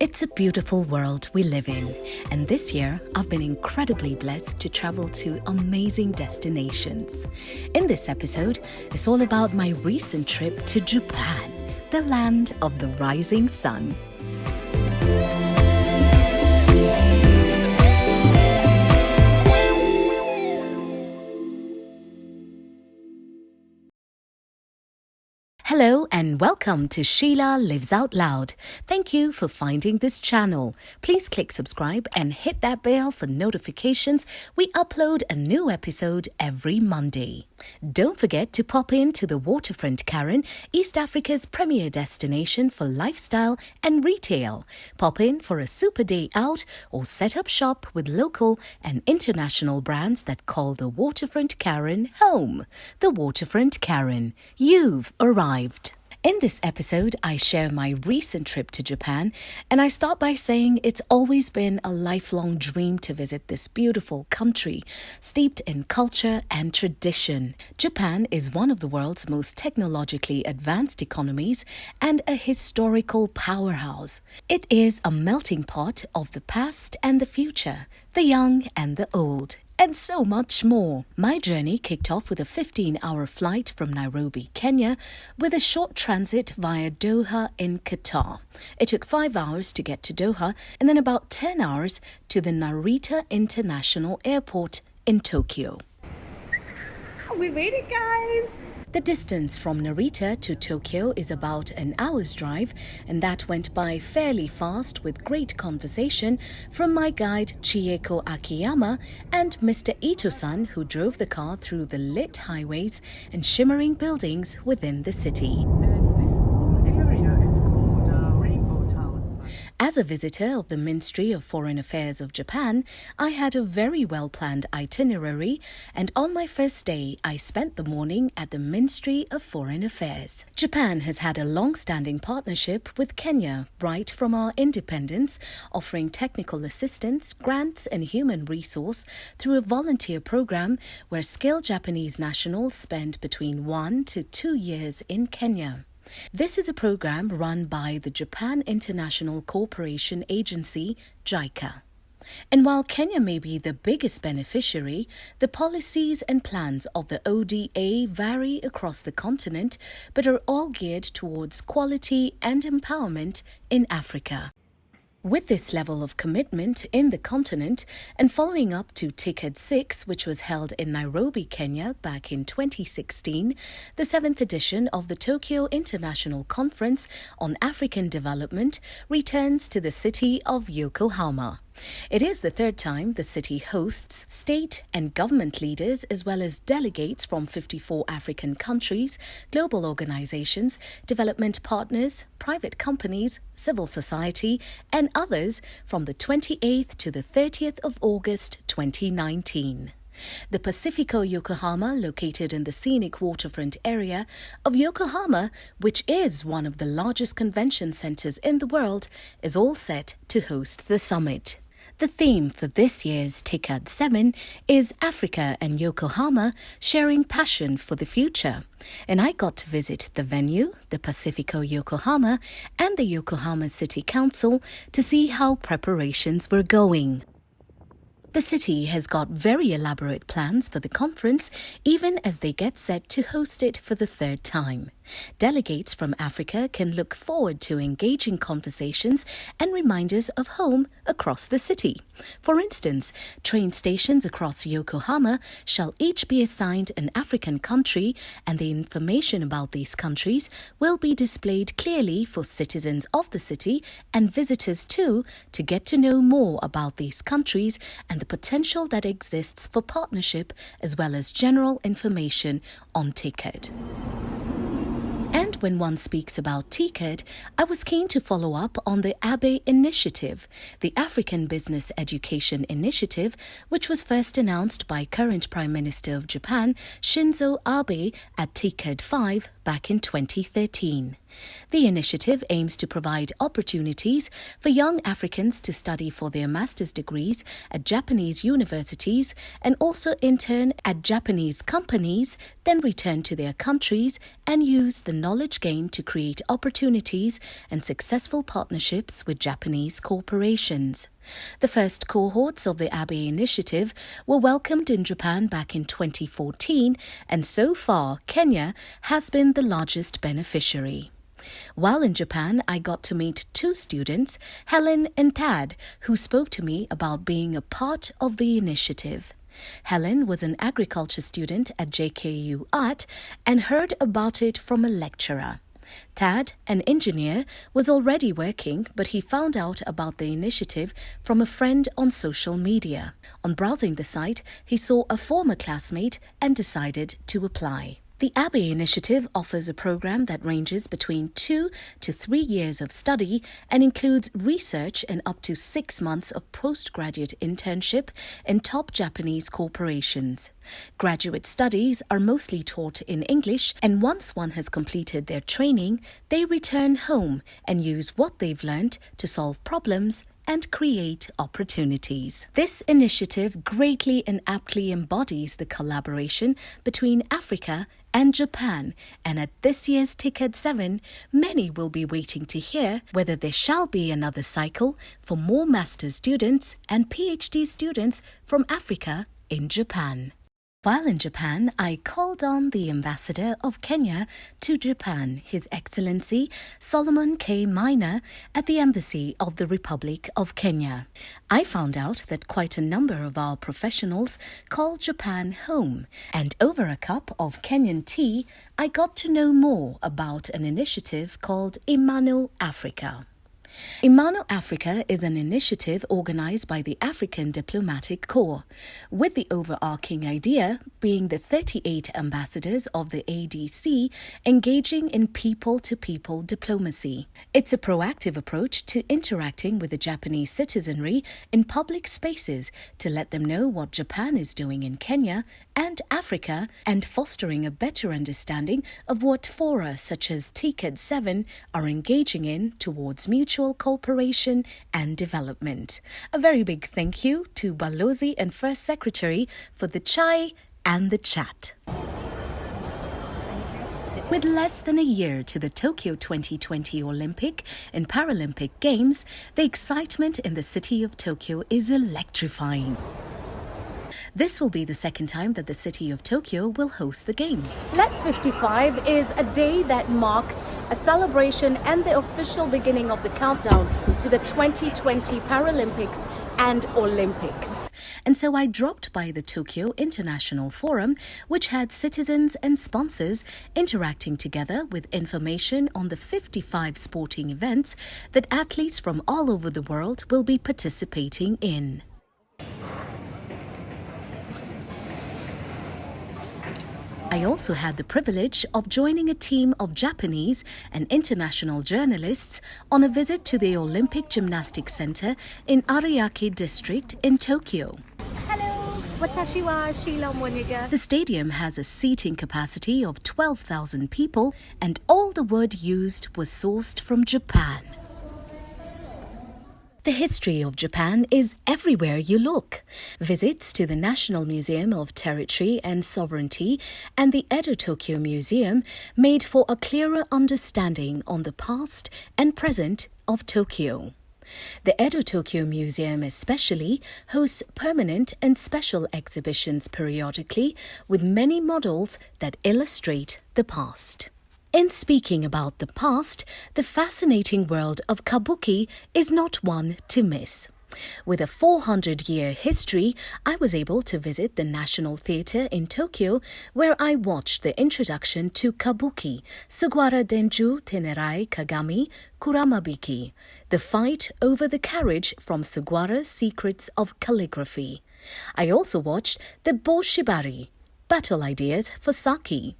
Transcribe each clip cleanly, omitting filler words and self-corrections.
It's a beautiful world we live in, and this year I've been incredibly blessed to travel to amazing destinations. In this episode, it's all about my recent trip to Japan, the land of the rising sun. Hello and welcome to Sheila Lives Out Loud. Thank you for finding this channel. Please click subscribe and hit that bell for notifications. We upload a new episode every Monday. Don't forget to pop in to the Waterfront Karen, East Africa's premier destination for lifestyle and retail. Pop in for a super day out or set up shop with local and international brands that call the Waterfront Karen home. The Waterfront Karen. You've arrived. In this episode, I share my recent trip to Japan, and I start by saying it's always been a lifelong dream to visit this beautiful country, steeped in culture and tradition. Japan is one of the world's most technologically advanced economies and a historical powerhouse. It is a melting pot of the past and the future, the young and the old, and so much more. My journey kicked off with a 15-hour flight from Nairobi, Kenya, with a short transit via Doha in Qatar. It took 5 hours to get to Doha and then about 10 hours to the Narita International Airport in Tokyo. We made it, guys! The distance from Narita to Tokyo is about an hour's drive, and that went by fairly fast with great conversation from my guide Chieko Akiyama and Mr. Ito-san, who drove the car through the lit highways and shimmering buildings within the city. As a visitor of the Ministry of Foreign Affairs of Japan, I had a very well-planned itinerary, and on my first day, I spent the morning at the Ministry of Foreign Affairs. Japan has had a long-standing partnership with Kenya right from our independence, offering technical assistance, grants, and human resource through a volunteer program where skilled Japanese nationals spend between 1 to 2 years in Kenya. This is a program run by the Japan International Cooperation Agency, JICA. And while Kenya may be the biggest beneficiary, the policies and plans of the ODA vary across the continent, but are all geared towards quality and empowerment in Africa. With this level of commitment in the continent and following up to TICAD 6, which was held in Nairobi, Kenya back in 2016, the 7th edition of the Tokyo International Conference on African Development returns to the city of Yokohama. It is the third time the city hosts state and government leaders as well as delegates from 54 African countries, global organizations, development partners, private companies, civil society, and others from the 28th to the 30th of August 2019. The Pacifico Yokohama, located in the scenic waterfront area of Yokohama, which is one of the largest convention centers in the world, is all set to host the summit. The theme for this year's TICAD 7 is Africa and Yokohama sharing passion for the future. And I got to visit the venue, the Pacifico Yokohama, and the Yokohama City Council to see how preparations were going. The city has got very elaborate plans for the conference, even as they get set to host it for the third time. Delegates from Africa can look forward to engaging conversations and reminders of home across the city. For instance, train stations across Yokohama shall each be assigned an African country, and the information about these countries will be displayed clearly for citizens of the city and visitors too to get to know more about these countries and the potential that exists for partnership, as well as general information on TICAD. And when one speaks about TICAD, I was keen to follow up on the Abe Initiative, the African Business Education Initiative, which was first announced by current Prime Minister of Japan, Shinzo Abe, at TICAD 5 back in 2013. The initiative aims to provide opportunities for young Africans to study for their master's degrees at Japanese universities and also intern at Japanese companies, then return to their countries and use the knowledge knowledge gained to create opportunities and successful partnerships with Japanese corporations. The first cohorts of the Abe Initiative were welcomed in Japan back in 2014, and so far, Kenya has been the largest beneficiary. While in Japan, I got to meet two students, Helen and Thad, who spoke to me about being a part of the initiative. Helen was an agriculture student at JKU Art and heard about it from a lecturer. Thad, an engineer, was already working, but he found out about the initiative from a friend on social media. On browsing the site, he saw a former classmate and decided to apply. The Abe Initiative offers a program that ranges between 2 to 3 years of study and includes research and up to 6 months of postgraduate internship in top Japanese corporations. Graduate studies are mostly taught in English, and once one has completed their training, they return home and use what they've learned to solve problems and create opportunities. This initiative greatly and aptly embodies the collaboration between Africa and Japan, and at this year's TICAD 7, many will be waiting to hear whether there shall be another cycle for more master's students and PhD students from Africa in Japan. While in Japan, I called on the ambassador of Kenya to Japan, His Excellency Solomon K. Minor, at the Embassy of the Republic of Kenya. I found out that quite a number of our professionals call Japan home, and over a cup of Kenyan tea, I got to know more about an initiative called Imano Africa. Imano Africa is an initiative organized by the African Diplomatic Corps, with the overarching idea being the 38 ambassadors of the ADC engaging in people-to-people diplomacy. It's a proactive approach to interacting with the Japanese citizenry in public spaces to let them know what Japan is doing in Kenya and Africa, and fostering a better understanding of what fora such as TICAD 7 are engaging in towards mutual cooperation and development. A very big thank you to Balozi and First Secretary for the chai and the chat. With less than a year to the Tokyo 2020 Olympic and Paralympic Games, the excitement in the city of Tokyo is electrifying. This will be the second time that the city of Tokyo will host the Games. Let's 55 is a day that marks a celebration and the official beginning of the countdown to the 2020 Paralympics and Olympics. And so I dropped by the Tokyo International Forum, which had citizens and sponsors interacting together with information on the 55 sporting events that athletes from all over the world will be participating in. I also had the privilege of joining a team of Japanese and international journalists on a visit to the Olympic Gymnastics Center in Ariake District in Tokyo. Hello, watashi wa Sheila Moniga. The stadium has a seating capacity of 12,000 people, and all the wood used was sourced from Japan. The history of Japan is everywhere you look. Visits to the National Museum of Territory and Sovereignty and the Edo Tokyo Museum made for a clearer understanding on the past and present of Tokyo. The Edo Tokyo Museum especially hosts permanent and special exhibitions periodically with many models that illustrate the past. In speaking about the past, the fascinating world of kabuki is not one to miss. With a 400-year history, I was able to visit the National Theatre in Tokyo, where I watched the introduction to kabuki, Sugawara Denju Tenerai Kagami Kuramabiki, the fight over the carriage from Sugawara's Secrets of Calligraphy. I also watched the Boshibari, Battle Ideas for Saki.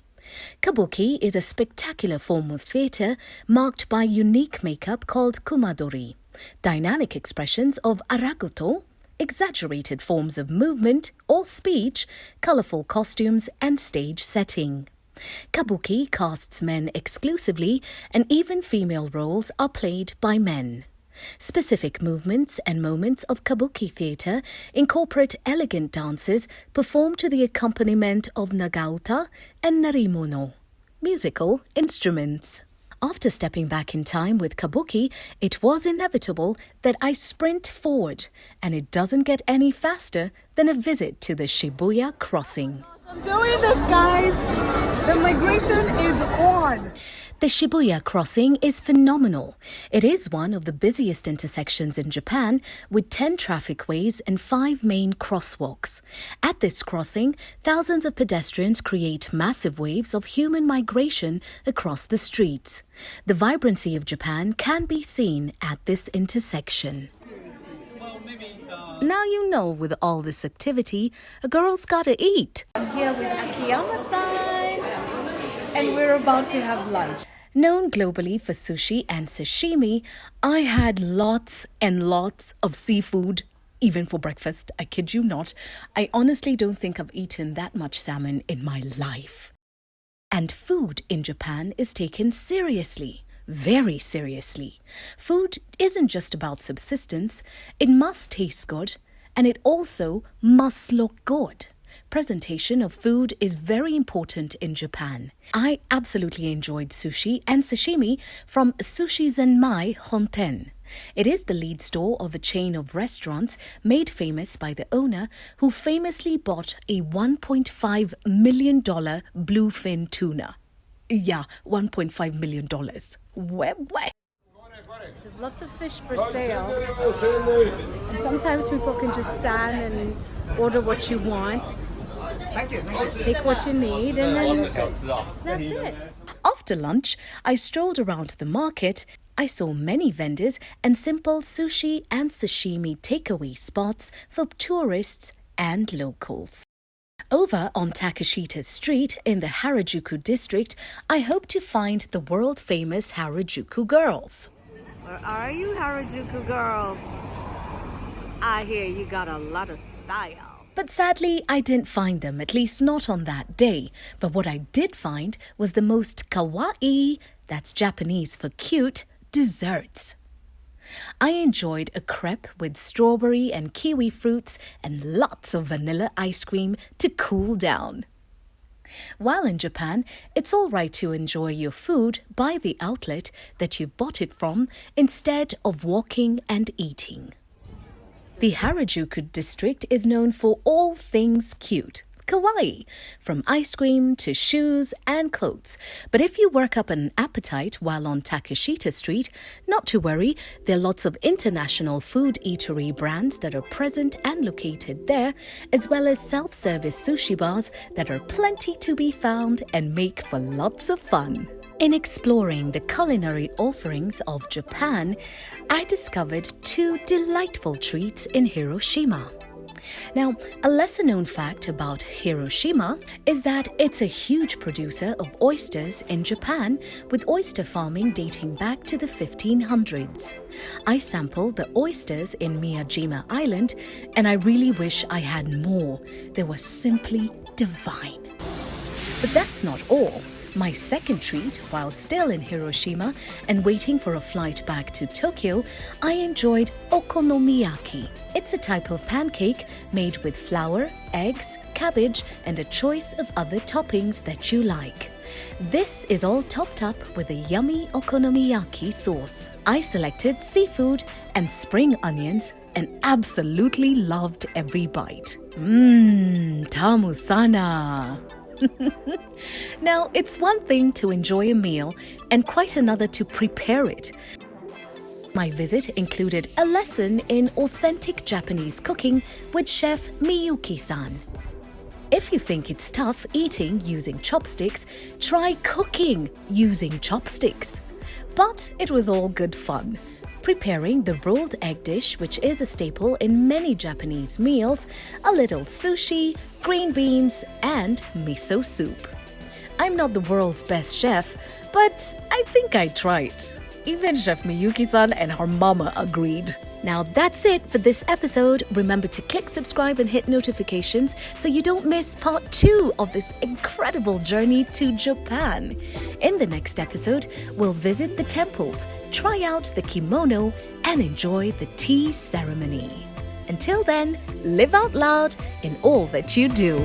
Kabuki is a spectacular form of theatre marked by unique makeup called kumadori, dynamic expressions of aragoto, exaggerated forms of movement or speech, colourful costumes and stage setting. Kabuki casts men exclusively, and even female roles are played by men. Specific movements and moments of kabuki theatre incorporate elegant dances performed to the accompaniment of nagauta and narimono, musical instruments. After stepping back in time with kabuki, it was inevitable that I sprint forward, and it doesn't get any faster than a visit to the Shibuya crossing. I'm doing this, guys! The migration is on! The Shibuya crossing is phenomenal. It is one of the busiest intersections in Japan with 10 traffic ways and 5 main crosswalks. At this crossing, thousands of pedestrians create massive waves of human migration across the streets. The vibrancy of Japan can be seen at this intersection. Now you know, with all this activity, a girl's gotta eat. I'm here with Akiyama-san, and we're about to have lunch. Known globally for sushi and sashimi, I had lots and lots of seafood, even for breakfast. I kid you not. I honestly don't think I've eaten that much salmon in my life. And food in Japan is taken seriously, very seriously. Food isn't just about subsistence. It must taste good, and it also must look good. Presentation of food is very important in Japan. I absolutely enjoyed sushi and sashimi from Sushi Zenmai Honten. It is the lead store of a chain of restaurants made famous by the owner, who famously bought a $1.5 million bluefin tuna. Yeah, $1.5 million. Where? There's lots of fish for sale. And sometimes people can just stand and order what you want. Pick what you need, and then that's it. After lunch, I strolled around the market. I saw many vendors and simple sushi and sashimi takeaway spots for tourists and locals. Over on Takashita Street in the Harajuku district, I hope to find the world-famous Harajuku girls. Where are you, Harajuku girls? I hear you got a lot of style. But sadly, I didn't find them, at least not on that day. But what I did find was the most kawaii, that's Japanese for cute, desserts. I enjoyed a crepe with strawberry and kiwi fruits and lots of vanilla ice cream to cool down. While in Japan, it's all right to enjoy your food by the outlet that you bought it from instead of walking and eating. The Harajuku district is known for all things cute, kawaii, from ice cream to shoes and clothes. But if you work up an appetite while on Takashita Street, not to worry, there are lots of international food eatery brands that are present and located there, as well as self-service sushi bars that are plenty to be found and make for lots of fun. In exploring the culinary offerings of Japan, I discovered 2 delightful treats in Hiroshima. Now, a lesser-known fact about Hiroshima is that it's a huge producer of oysters in Japan, with oyster farming dating back to the 1500s. I sampled the oysters in Miyajima Island, and I really wish I had more. They were simply divine. But that's not all. My second treat, while still in Hiroshima and waiting for a flight back to Tokyo, I enjoyed okonomiyaki. It's a type of pancake made with flour, eggs, cabbage, and a choice of other toppings that you like. This is all topped up with a yummy okonomiyaki sauce. I selected seafood and spring onions and absolutely loved every bite. Tamusana! Now, it's one thing to enjoy a meal and quite another to prepare it. My visit included a lesson in authentic Japanese cooking with Chef Miyuki-san. If you think it's tough eating using chopsticks, try cooking using chopsticks. But it was all good fun. Preparing the rolled egg dish, which is a staple in many Japanese meals, a little sushi, green beans, and miso soup. I'm not the world's best chef, but I think I tried. Even Chef Miyuki-san and her mama agreed. Now that's it for this episode. Remember to click subscribe and hit notifications so you don't miss part 2 of this incredible journey to Japan. In the next episode, we'll visit the temples, try out the kimono, and enjoy the tea ceremony. Until then, live out loud in all that you do.